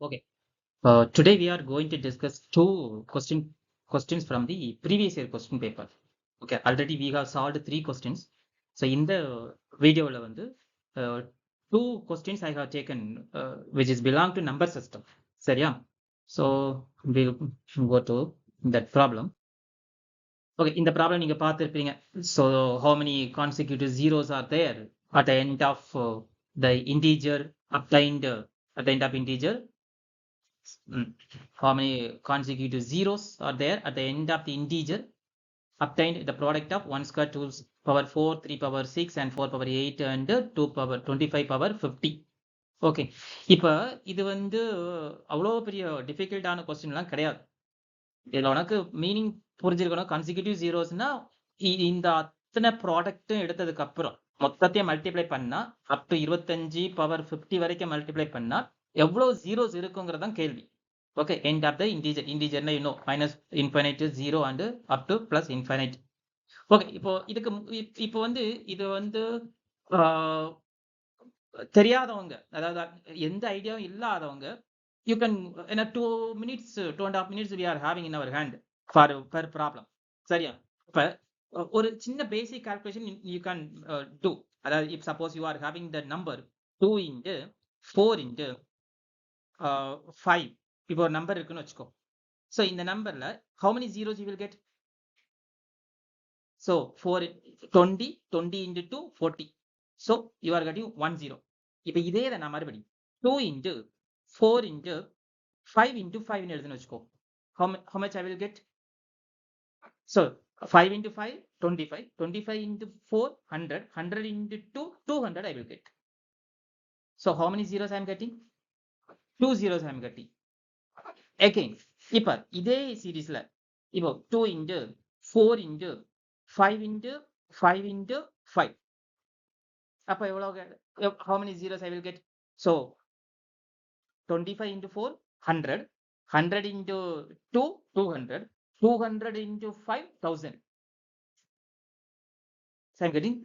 Okay. Today we are going to discuss two questions from the previous year question paper. Okay. Already we have solved 3 questions. So in the video, two questions I have taken, which is belong to number system. சரியா? So we'll go to that problem. Okay. In the problem, நீங்க பார்த்திருப்பீங்க. So how many consecutive zeros are there at the end of the integer obtained at the end of integer? How many consecutive zeros are there at the end of the integer obtained the product of 1 square 2 power 4 3 power 6 and 4 power 8 and 2 power 25 power 50. Okay. இப்போ இது அவ்வளோ பெரிய டிஃபிகல்ட்டான கொஸ்டின்லாம் கிடையாது. இதில் உனக்கு meaning புரிஞ்சிருக்கணும். Consecutive ஜீரோஸ்னா இந்த அத்தனை ப்ராடக்ட்டும் எடுத்ததுக்கு அப்புறம் மொத்தத்தையும் மல்டிப்ளை பண்ணா அப் டு 25 பவர் 50 வரைக்கும் மல்டிப்ளை பண்ணா எவ்வளோ ஜீரோஸ் இருக்குங்கிறதான் கேள்வி. ஓகே. எண்ட் ஆஃப் த இன்டீஜர்னா இன்னும் minus infinite 0 and up to plus infinite. Okay. இப்போ இது தெரியாதவங்க, அதாவது எந்த ஐடியாவும் இல்லாதவங்க, you can in a 2.5 minutes we are having in our hand for per problem. சரியா? இப்ப ஒரு சின்ன பேசிக் கால்குலேஷன் யூ கேன் டூ. அதாவது if suppose you are having the number 2 into 4 into 5. இப்போ ஒரு நம்பர் இருக்குன்னு வச்சுக்கோ. ஸோ இந்த நம்பர்ல how many zeros you will get? So 20 into 2 40. So you are getting 1 0. இப்போ இதே நான் மறுபடி 2 into 4 into 5 into 5 எழுதுன்னு வச்சுக்கோ. How much I will get? So 5 into 5 25, 25 into 4 100, 100 into 2 200 I will get. So how many zeros I am getting? 2 zeros I am getting. Again, இப்போ இதே சீரீஸ்ல இப்போ 2 into 4 into 5 into 5 into 5. அப்போ எவ்வளவு? How many zeros I will get? So 25 into 4 100, 100 into 2 200, 200 into 5 1000. So I'm getting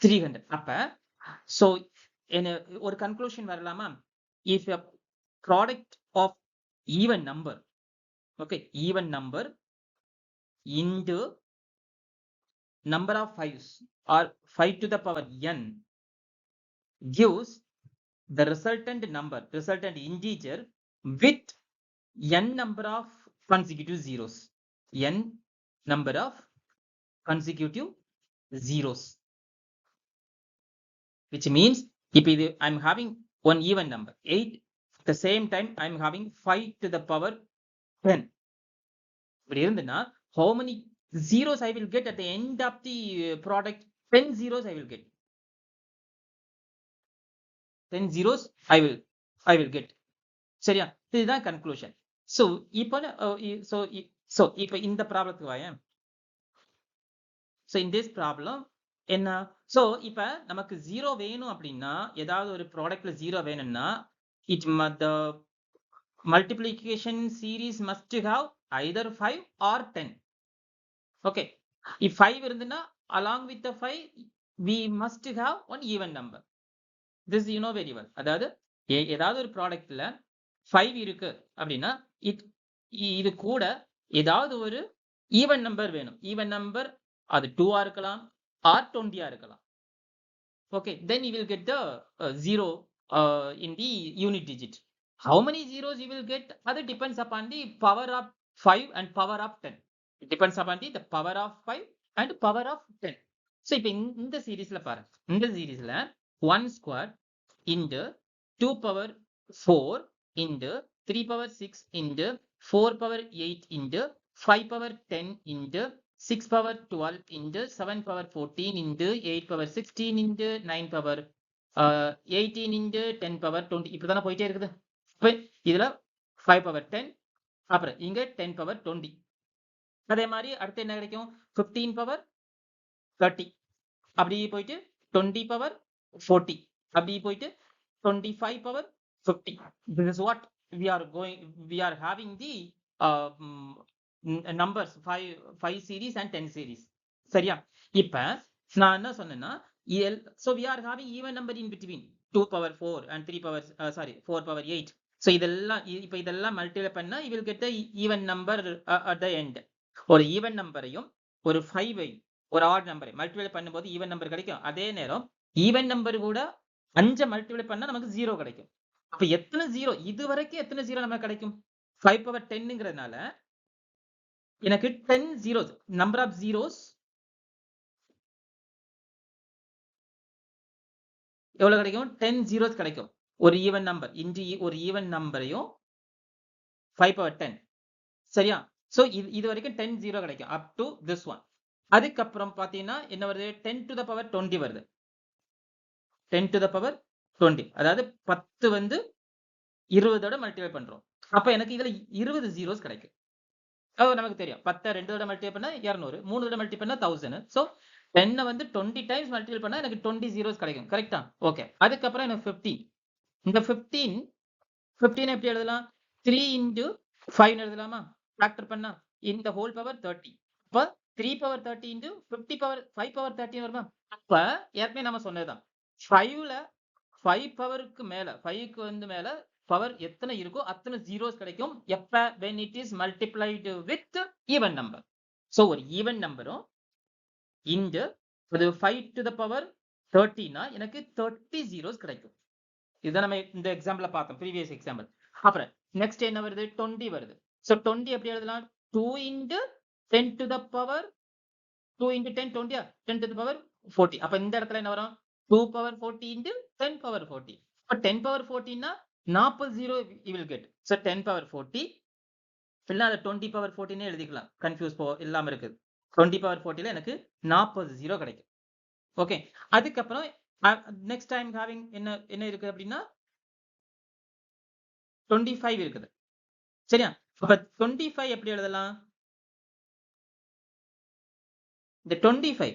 300. அப்ப so ஒரு conclusion வரலாமா? If a product of even number, okay, even number into number of 5s or 5 to the power n gives the resultant integer with n number of consecutive zeros. N number of consecutive zeros. Which means if I'm having one even number 8, at the same time I'm having 5 to the power 10. இப்படி இருந்துன்னா how many zeros I will get at the end of the product? 10 zeros I will get. 10 zeros I will get. சரியா? இதுதான் conclusion. So இப்போ இந்த ப்ராப்ளத்துக்கு வாயேன். So in this problem என்ன? So இப்போ நமக்கு 0 வேணும் அப்படின்னா, ஏதாவது ஒரு ப்ராடக்ட்ல 0 வேணும்னா the multiplication series must have either 5 or 10. Okay. If 5 இருந்துன்னா along with the 5 we must have one even number. This you know very well. அதாவது ஏதாவது ஒரு ப்ராடக்ட்ல 5 இருக்கு அப்படின்னா இது கூட ஏதாவது ஒரு ஈவன் நம்பர் வேணும். ஈவன் நம்பர் அது 2 இருக்கலாம் or 20 இருக்கலாம். Okay, then you will get the 0 in the unit digit. How many zeros you will get? That depends upon the power of 5 and power of 10. It depends upon the power of 5 and power of 10. So இப்போ இந்த சீரீஸ்ல பாருங்க. இந்த சீரீஸ்ல 1 square into 2 power 4 into 3 power 6 into 4 power 8 into 5 power 10 into 6 power 12 into 7 power 14 into 8 power 16 into 9 power 18 into 10 power 20. இப்படிதானே போயிட்டே இருக்குது. இப்போ இதுல 5 power 10, அப்புறம் இங்க 10 power 20. அதே மாதிரி அடுத்து என்ன கிடைக்கும்? 15 power 30. அப்படி போயிட்டு 20 power 40. அப்படி போயிட்டு 25 power 50. This is what we are having the numbers 5 series and 10 series. சரியா? இப்ப நான் என்ன சொன்னேன்னா, so we are having even number in between 2 power 4 and 4 power 8 so இதெல்லாம் இப்போ இதெல்லாம் மல்டிப்ளை பண்ணா you will get the even number at the end. ஒரு ஈவன் நம்பரையும் ஒரு 5 ஒரு ஆட் நம்பரை மல்டிப்ளை பண்ணும்போது ஈவன் நம்பர் கிடைக்கும். அதே நேரம் ஈவன் நம்பர் கூட 5 மல்டிப்ளை பண்ணா நமக்கு 0 கிடைக்கும். அப்ப எத்தனை 0 இது வரைக்கும் எத்தனை 0 நமக்கு கிடைக்கும்? 5 பவர் 10ங்கிறதுனால எனக்கு 10 zeros நம்பர் ஆஃப் zeros எவ்வளவு கிடைக்கும்? 10 zeros கிடைக்கும். ஒரு ஈவன் நம்பர் ஒரு ஈவன் நம்பரையும் 5 பவர் 10 சரியா? சோ இது வரைக்கும் 10 0 கிடைக்கும் அப் டு திஸ் ஒன். அதுக்கப்புறம் பாத்தீங்கன்னா என்ன வருது? 10 to the power 20 வருது. 10 to the power 20 அதாவது 10 வந்து 20ஓட மல்டிப்ளை பண்றோம். அப்ப எனக்கு இதுல 20 zeros கிடைக்கும். நமக்கு தெரியும் 10 2ஓட மல்டிப்ளை பண்ணா 200, 3ஓட மல்டிப்ளை பண்ணா 1000. சோ 10 வந்து 20 டைம்ஸ் மல்டிப்ளை பண்ணா எனக்கு 20 zeros கிடைக்கும். கரெக்ட்டா? ஓகே. அதுக்கப்புறம் எனக்கு 15. இந்த 15 எப்படி எழுதலாம்? 3 into 5 எழுதலாமா? ஃபேக்டர் பண்ணா இந்த ஹோல் பவர் 30. அப்ப 3 பவர் 30 into 50 பவர் 5 பவர் 30 வருமா? அப்ப ஏற்கனவே நம்ம சொன்னதுதான் 5ல 5 பவருக்கு மேல 5க்கு வந்து மேல பவர் எத்தனை இருக்கோ அத்தனை zeros கிடைக்கும். எப்ப? when it is multiplied with even number. So ஒரு ஈவன் நம்பரும் இந்த 5 to the power 30 னா எனக்கு 30 zeros கிடைக்கும். இதுதான் நம்ம இந்த எக்ஸாம்பிள்ல பார்த்தோம், ப்ரீவியஸ் எக்ஸாம்பிள். அப்புறம் நெக்ஸ்ட் என்ன வருது? 20 வருது. சோ 20 எப்படி எழுதலாம்? 2 into 10 to the power 2 into 10 20 10 to the power 40. அப்ப இந்த இடத்துல என்ன வரும்? 2 power 40 into 10 power 40. அப்ப 10 power 40 னா 40 0 you will get. So 10 power 40 இல்ல அது 20 power 40 னே எழுதிக்கலாம். கன்ஃபியூஸ் இல்லாம இருக்கு. 20 power 40ல எனக்கு 40 0 கிடைக்கும். ஓகே. அதுக்கப்புறம் நெக்ஸ்ட் டைம் ஹேவிங் என்ன இருக்கு அப்படின்னா 25 இருக்குது. சரியா? அப்ப 25 எப்படி எழுதலாம்? இந்த 25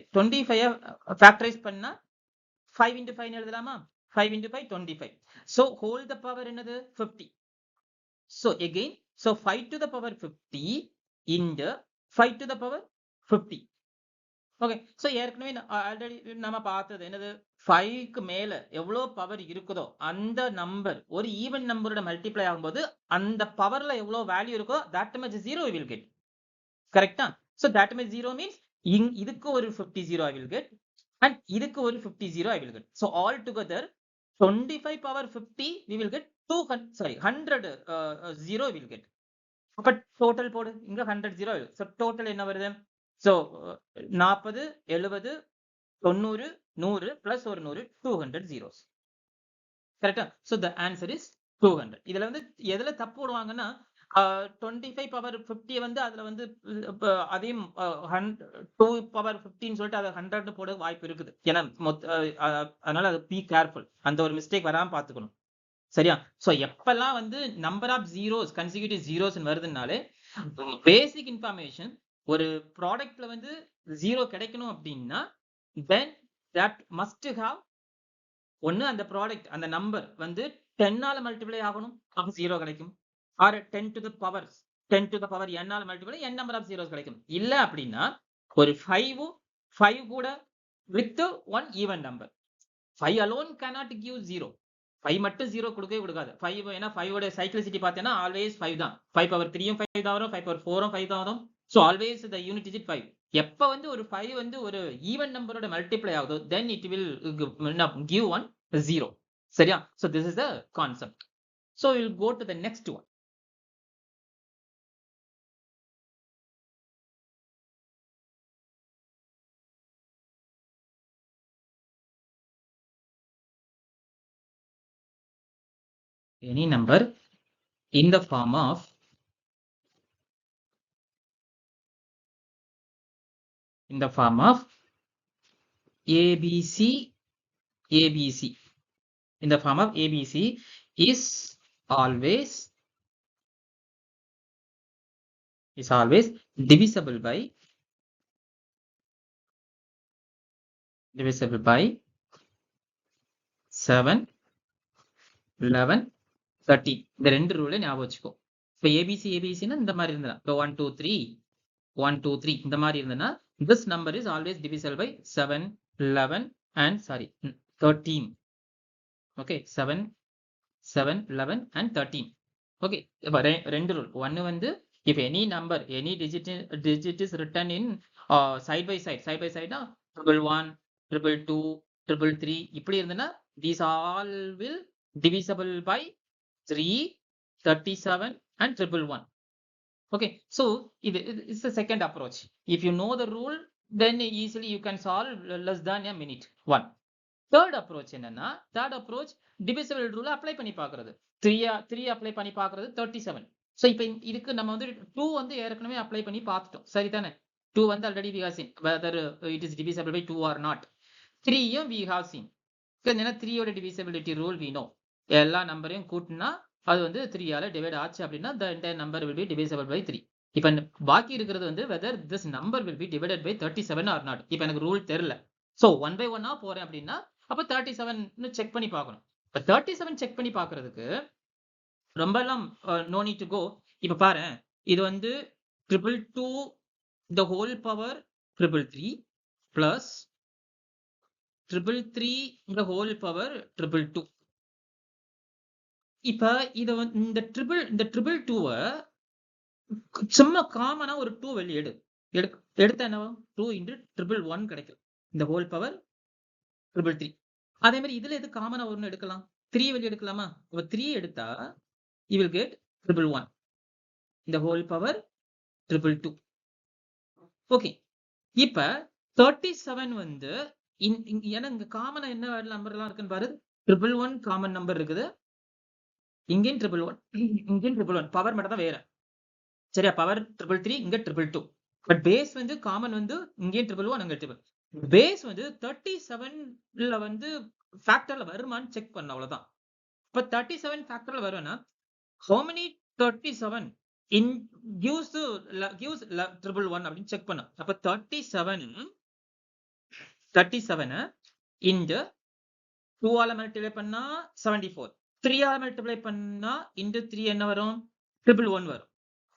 ஃபேக்டரைஸ் பண்ணா 5 into 5 எழுதலாமா? 5 into 5 25. So whole the power என்னது? 50. So again, so 5 to the power 50 into 5 to the power 50. Okay. So ஏற்கனவே ஆல்ரெடி நம்ம பார்த்தது என்னது? 5க்கு மேல எவ்வளவு பவர் இருக்குதோ அந்த நம்பர் ஒரு ஈவன் நம்பரோட மல்டிப்ளை ஆகும்போது அந்த பவர்ல எவ்வளவு வேல்யூ இருக்கோ that much 0 we will get. கரெக்ட்டா? சோ that much 0 means இதுக்கு ஒரு 50 0 I will get and இதுக்கு ஒரு 50 0 I will get. So all together 25 power 50 we will get 100 0 we will get. அப்ப டோட்டல் போடு. இங்க 100 0. சோ டோட்டல் என்ன வருது? சோ 40 70 90 100 plus ஒரு 100 200 zeros. கரெக்ட்டா? So the answer is 200. இதுல வந்து எதுல தப்பு போடுவாங்கன்னா 25 பவர் 50 வந்து அதுல வந்து அதையும் 2 பவர் 15 சொல்லிட்டு அதை 100 போட வாய்ப்பு இருக்குது. ஏன்னா அதனால அது பி கேர்ஃபுல். அந்த ஒரு மிஸ்டேக் வராம பாத்துக்கணும். சரியா? சோ எப்பெல்லாம் வந்து number of zeros consecutive zeros வருதுனாலே பேசிக் இன்ஃபர்மேஷன் ஒரு ப்ராடக்ட்ல வந்து 0 கிடைக்கணும் அப்படின்னா then that must have ஒன்னு அந்த ப்ராடக்ட் அந்த நம்பர் வந்து 10 ஆல மல்டிப்ளை ஆகணும். அப்ப 0 கிடைக்கும். Or 10 to the power n ஆல multiply n number of zeros கிடைக்கும். இல்ல அப்படின்னா ஒரு 5 கூட with one even number. 5 alone cannot give 0. 5 மட்டும் 0 கொடுக்கவே கொடுக்காது. 5 ஏன்னா 5 ஓட சைக்ளிசிட்டி பார்த்தீங்கன்னா ஆல்வேஸ் 5 தான். 5 பவர் 3யும் 5 தான் வரும், 5 பவர் 4ம் 5 தான் வரும். சோ ஆல்வேஸ் தி யூனிட் டிஜிட் 5. எப்ப வந்து ஒரு 5 வந்து ஒரு ஈவன் நம்பரோட மல்டிப்ளை ஆகுதோ then it will give one 0. சரியா? So this is the concept. So we will go to the next one. Any number in the form of ABC in the form of ABC is always divisible by 7 11 13. இந்த ரெண்டு ரூலை ஞாபகம் வச்சுக்கோ. இப்ப ஏபிசினா இந்த மாதிரி இருந்தா இப்போ 1 2 3 1 2 3 இந்த மாதிரி இருந்ததுன்னா this number is always divisible by 7 11 and 13. Okay, 7 7, 11 and 13. Okay, இப்ப ரெண்டு ரூல். ஒன்னு வந்து if any number, any digit is written in side by side னா 111, 222, 333 இப்படி இருந்ததுன்னா these all will divisible by 3, 37 and 111. Okay, so it's the second approach. If you know the rule, then easily you can solve less than a minute. One. Third approach என்னன்னா, third approach divisible rule apply பண்ணி பார்க்கிறது. 3 apply பண்ணி பார்க்கிறது 37. So இப்போ இதுக்கு நம்ம வந்து 2 வந்து ஏற்கனவே அப்ளை பண்ணி பார்த்துட்டோம். சரிதானே? 2 வந்து already we have seen whether it is divisible by 2 or not. 3யும் we have seen. ஏன்னா 3 யோட divisibility rule we know. எல்லா நம்பரையும் கூட்டினா அது வந்து 3 ஆல டிவைட் ஆச்சு அப்படின்னா the entire number will be divisible by 3. இப்போ பாக்கி இருக்கிறது வந்து whether this number will be divided by 37 or not. இப்போ எனக்கு ரூல் தெரியல. So 1 by 1 போறேன் அப்படின்னா அப்ப 37 செக் பண்ணி பார்க்கணும். இப்ப 37 செக் பண்ணி பார்க்கிறதுக்கு ரொம்ப எல்லாம் நோ நீட் டு கோ. இப்ப பாரு, இது வந்து 222 the whole power 333 plus 333 the whole power 222. இப்ப இத இந்த 222 சும்மா காமனா ஒரு 2 வெளிய எடுத்தா என்ன 2 into 111 கிடைக்கும். இந்த whole power 333. அதே மாதிரி இதுல எது காமனா ஒன்னு எடுக்கலாம்? 3 வெளிய எடுக்கலாமா? அப்ப 3 எடுத்தா you will get 111. The whole power 222. Okay. இப்ப 37 வந்து ஏன்னா இங்க காமனா என்ன நம்பர் எல்லாம் இருக்குன்னு பாரு. 111 காமன் நம்பர் இருக்குது. இங்கேயும் 111 பவர் மட்டும் தான் வேற. சரியா? பவர் 333 இங்க 222. பட் பேஸ் வந்து காமன் வந்து இங்கேயும் 111 அங்க 222. பேஸ் வந்து 37ல வந்து ஃபேக்டர்ல வருமான்னு செக் பண்ண அவ்வளவுதான். இப்ப 37 ஃபேக்டர்ல வரும்னா how many 37 gives 111 அப்படின்னு செக் பண்ண. அப்ப 37 இந்த 2 ஆல மல்டிப்ளை பண்ணா 74, 3 ஆல மல்டிப்ளை பண்ணா into 3 என்ன வரும்? 111 வரும்.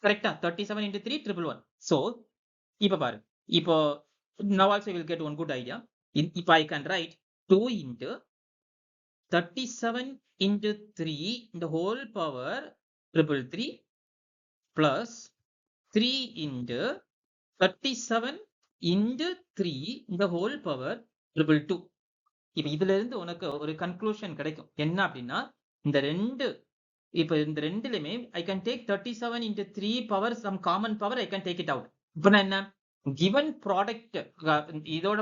கரெக்டா? 37 into 3 111. So இப்ப பாரு, இப்போ now also you will get one good idea. If I can write 2 into 37 into 3 the whole power 333 plus 3 into 37 into 3 the whole power 222. இப்ப இதுல இருந்து உனக்கு ஒரு கன்க்ளூஷன் கிடைக்கும். என்ன அப்படின்னா இந்த ரெண்டுலயுமே I can take 37 into 3 power some common power I can take it out. இப்ப நான் என்ன given product இதோட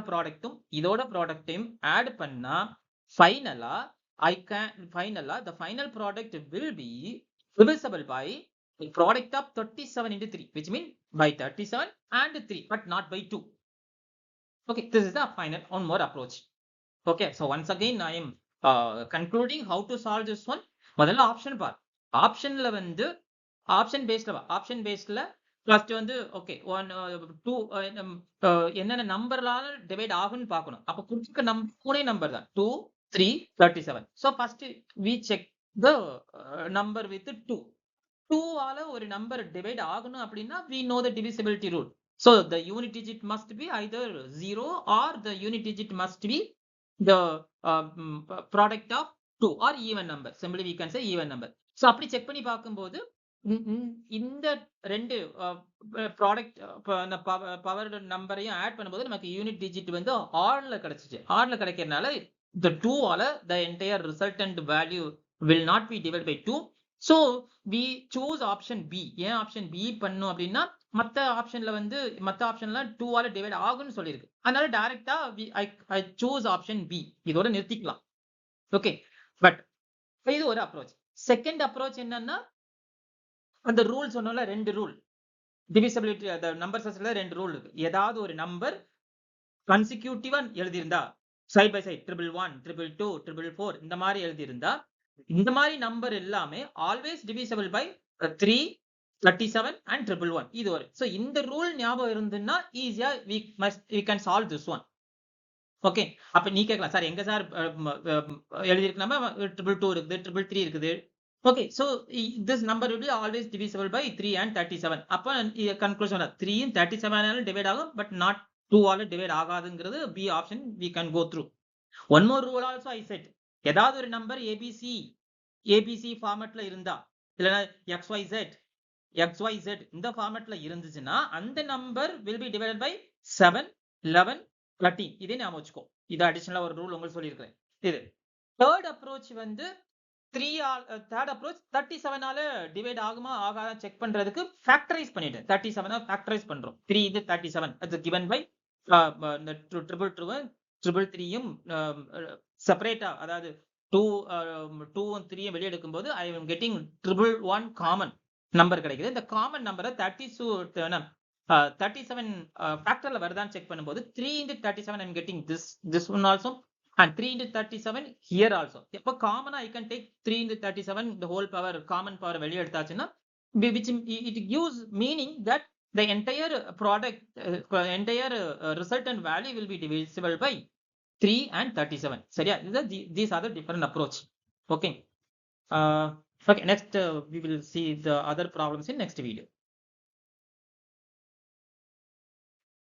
ப்ராடக்ட்டையும் ஆட் பண்ணா ஃபைனலா the final product will be divisible by the product of 37 into 3, which means by 37 and 3, but not by 2. Okay, this is the final one more approach. Okay, so once again I am concluding how to solve this one. முதல்ல option bar. ஆப்ஷன்ல வந்து option பேஸ்ட்ல first வந்து okay 2 என்னென்ன நம்பர்லால divide ஆகும்னு பார்க்கணும். அப்ப கொடுத்துக்க மூணே number தான் 2, 3, 37. So first we check the number with 2. 2 ஆல ஒரு நம்பர் டிவைட் ஆகணும் அப்படின்னா we know the divisibility rule. So the unit digit must be either 0 or the unit digit must be the product of 2 or even number. Simply we can say even number. So அப்படி check பண்ணி பார்க்கும்போது இந்த ரெண்டு product power நம்பரையும் add பண்ணும்போது நமக்கு unit digit வந்து ஆர்ல கிடைச்சிச்சு. ஆர்ல கிடைக்கிறதுனால இந்த 2 ஆல the entire resultant value will not be divided by 2. So we choose option B. ஏன் ஆப்ஷன் B பண்ணும் அப்படின்னா மத்த ஆப்ஷன்ல 2 ஆல டிவைட் ஆகும்னு சொல்லியிருக்கு. அதனால டைரக்டா I choose option B. இதோட நிறுத்திக்கலாம். ஓகே, பட் இது ஒரு அப்ரோச். செகண்ட் அப்ரோச் என்னன்னா அந்த ரூல் சொன்னோம்ல, ரெண்டு ரூல் டிவிசிபிலிட்டி அந்த நம்பர் சிஸ்டம்ல ரெண்டு ரூல் இருக்கு. ஏதாவது ஒரு நம்பர் கன்சிக்யூட்டிவா எழுதியிருந்தா சைட் பை சைட் 111, 222, 444 இந்த மாதிரி எழுதியிருந்தா இந்த மாதிரி நம்பர் எல்லாமே ஆல்வேஸ் டிவிசிபிள் பை 3, 37 and 111. இது ஒரு. சோ இந்த ரூல் ஞாபகம் இருந்துன்னா ஈஸியா we can solve this one. Okay, அப்ப நீ கேட்கலாம் சார் எங்க சார் எழுதியிருக்கு நம்ம 222 இருக்குது 333 இருக்குது. Okay, so this number will be always divisible by 3 and 37. அப்ப conclusion 3 and 37 ஆல டிவைட் ஆகும், but not 2 ஆல divide ஆகாதுங்கிறது B option we can go through. One more rule also I said. ஏதாவது ஒரு நம்பர் ABC ஏபிசி ஃபார்மேட்ல இருந்தா இல்லைன்னா XYZ இந்த ஃபார்மேட்ல இருந்துச்சுன்னா அந்த number will be divided by 7, 11, 13. இதே ஞாபகம் வச்சுக்கோ. இது அடிஷனலா ஒரு ரூல் உங்களுக்கு சொல்லியிருக்கிறேன். இது தேர்ட் அப்ரோச் வந்து 37 ஆல டிவைட் ஆகுமா ஆகாதா செக் பண்றதுக்கு ஃபேக்டரைஸ் பண்ணிட்டேன். 37 ஃபேக்டரைஸ் பண்றோம். 3 இது 37 அது given by இந்த ட்ரிபிள் 3யும் செப்பரேட்டா, அதாவது 2 3 வெளியே எடுக்கும்போது I am getting 1 common number கிடைக்குது. இந்த காமன் நம்பரை 37 ஃபேக்டர்ல வருதான்னு செக் பண்ணும்போது 3 into 37 I'm getting this one also and 3 into 37 here also. எப்போ காமனா I can take 3 into 37 the whole power common power வெளியே எடுத்தாச்சுன்னா which it gives meaning that the entire product entire resultant value will be divisible by 3 and 37. சரியா? These are the different approach. Okay. Okay, next we will see the other problems in next video.